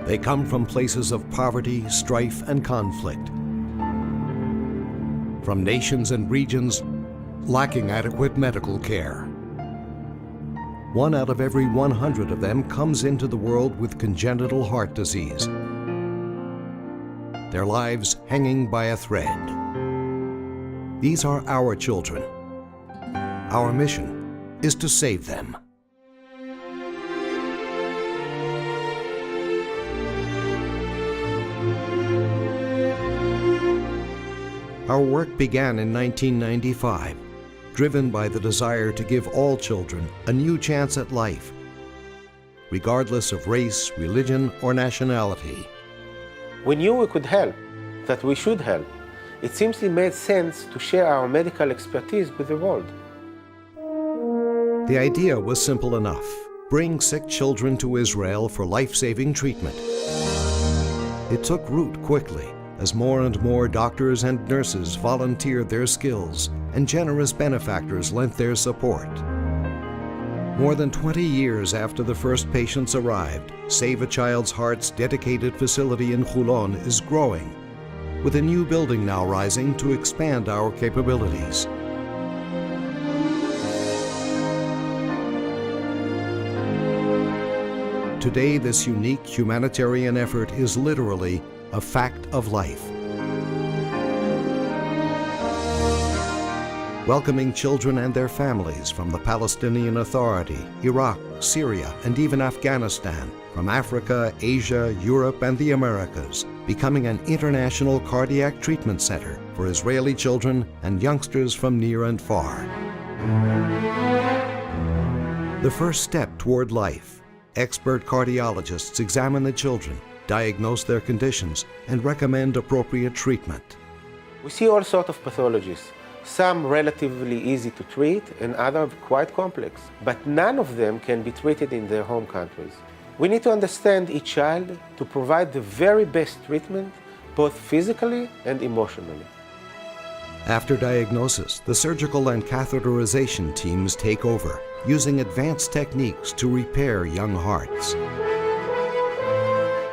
They come from places of poverty, strife, and conflict. From nations and regions lacking adequate medical care. 1 out of every 100 of them comes into the world with congenital heart disease. Their lives hanging by a thread. These are our children. Our mission is to save them. Our work began in 1995, driven by the desire to give all children a new chance at life, regardless of race, religion, or nationality. We knew we could help, that we should help. It simply made sense to share our medical expertise with the world. The idea was simple enough. Bring sick children to Israel for life-saving treatment. It took root quickly, as more and more doctors and nurses volunteered their skills and generous benefactors lent their support. More than 20 years after the first patients arrived, Save a Child's Heart's dedicated facility in Holon is growing, with a new building now rising to expand our capabilities. Today, this unique humanitarian effort is literally a fact of life. Welcoming children and their families from the Palestinian Authority, Iraq, Syria, and even Afghanistan, from Africa, Asia, Europe, and the Americas, becoming an international cardiac treatment center for Israeli children and youngsters from near and far. The first step toward life. Expert cardiologists examine the children, diagnose their conditions, and recommend appropriate treatment. We see all sorts of pathologies, some relatively easy to treat and others quite complex, but none of them can be treated in their home countries. We need to understand each child to provide the very best treatment, both physically and emotionally. After diagnosis, the surgical and catheterization teams take over, using advanced techniques to repair young hearts.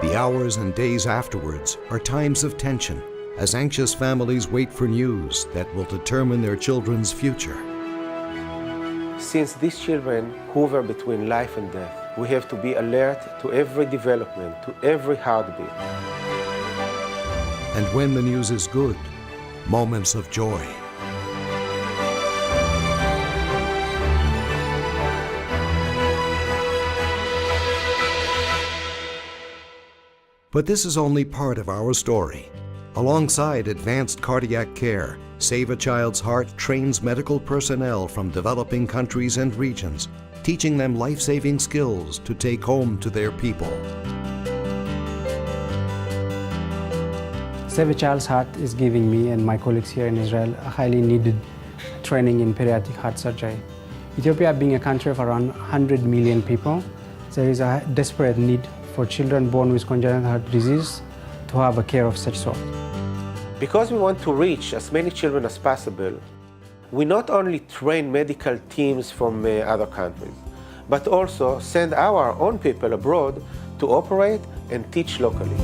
The hours and days afterwards are times of tension, as anxious families wait for news that will determine their children's future. Since these children hover between life and death, we have to be alert to every development, to every heartbeat. And when the news is good, moments of joy. But this is only part of our story. Alongside advanced cardiac care, Save a Child's Heart trains medical personnel from developing countries and regions, teaching them life-saving skills to take home to their people. Save a Child's Heart is giving me and my colleagues here in Israel a highly needed training in pediatric heart surgery. Ethiopia being a country of around 100 million people, there is a desperate need for children born with congenital heart disease to have a care of such sort. Because we want to reach as many children as possible, we not only train medical teams from other countries, but also send our own people abroad to operate and teach locally.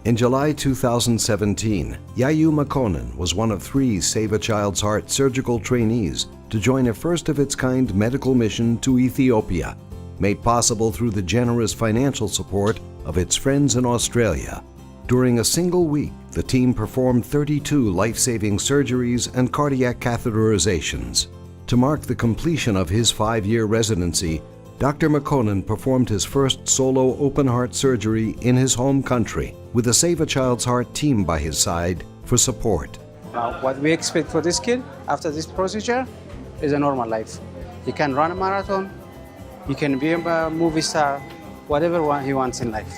In July 2017, Yayu Makonnen was one of 3 Save a Child's Heart surgical trainees to join a first-of-its-kind medical mission to Ethiopia, made possible through the generous financial support of its friends in Australia. During a single week, the team performed 32 life-saving surgeries and cardiac catheterizations. To mark the completion of his 5-year residency, Dr. Makonnen performed his first solo open-heart surgery in his home country, with the Save a Child's Heart team by his side for support. What we expect for this kid after this procedure is a normal life. He can run a marathon, he can be a movie star, whatever he wants in life.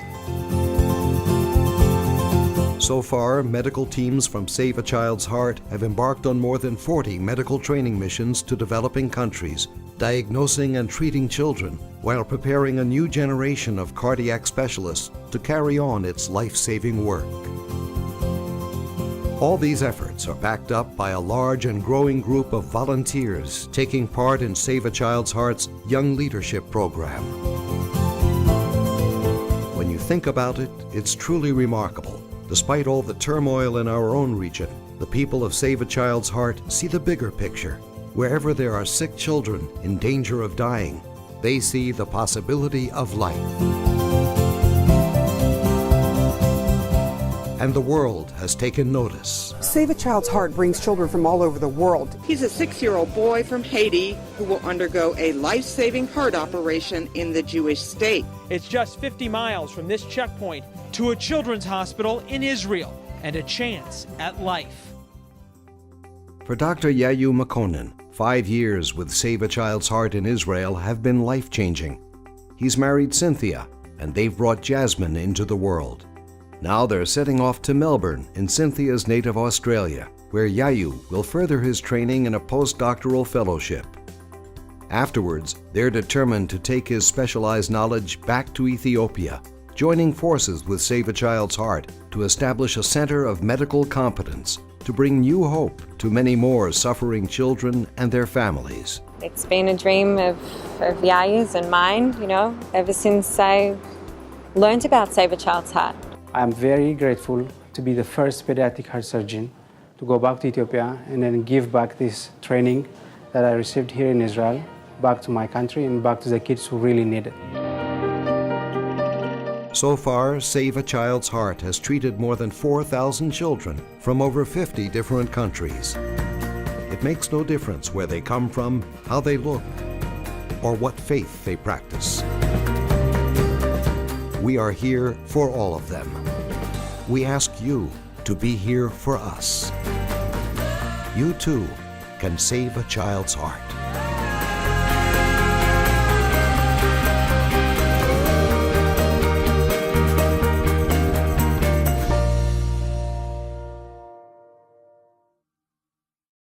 So far, medical teams from Save a Child's Heart have embarked on more than 40 medical training missions to developing countries, diagnosing and treating children while preparing a new generation of cardiac specialists to carry on its life-saving work. All these efforts are backed up by a large and growing group of volunteers taking part in Save a Child's Heart's Young Leadership Program. think about it, it's truly remarkable. Despite all the turmoil in our own region, the people of Save a Child's Heart see the bigger picture. Wherever there are sick children in danger of dying, they see the possibility of life. And the world has taken notice. Save a Child's Heart brings children from all over the world. He's a 6-year-old boy from Haiti who will undergo a life-saving heart operation in the Jewish state. It's just 50 miles from this checkpoint to a children's hospital in Israel and a chance at life. For Dr. Yayu Makonnen, 5 years with Save a Child's Heart in Israel have been life-changing. He's married Cynthia, and they've brought Jasmine into the world. Now they're setting off to Melbourne in Cynthia's native Australia, where Yayu will further his training in a postdoctoral fellowship. Afterwards, they're determined to take his specialized knowledge back to Ethiopia, joining forces with Save a Child's Heart to establish a center of medical competence to bring new hope to many more suffering children and their families. It's been a dream of Yayu's and mine, ever since I learned about Save a Child's Heart. I'm very grateful to be the first pediatric heart surgeon to go back to Ethiopia and then give back this training that I received here in Israel back to my country and back to the kids who really need it. So far, Save a Child's Heart has treated more than 4,000 children from over 50 different countries. It makes no difference where they come from, how they look, or what faith they practice. We are here for all of them. We ask you to be here for us. You too can save a child's heart.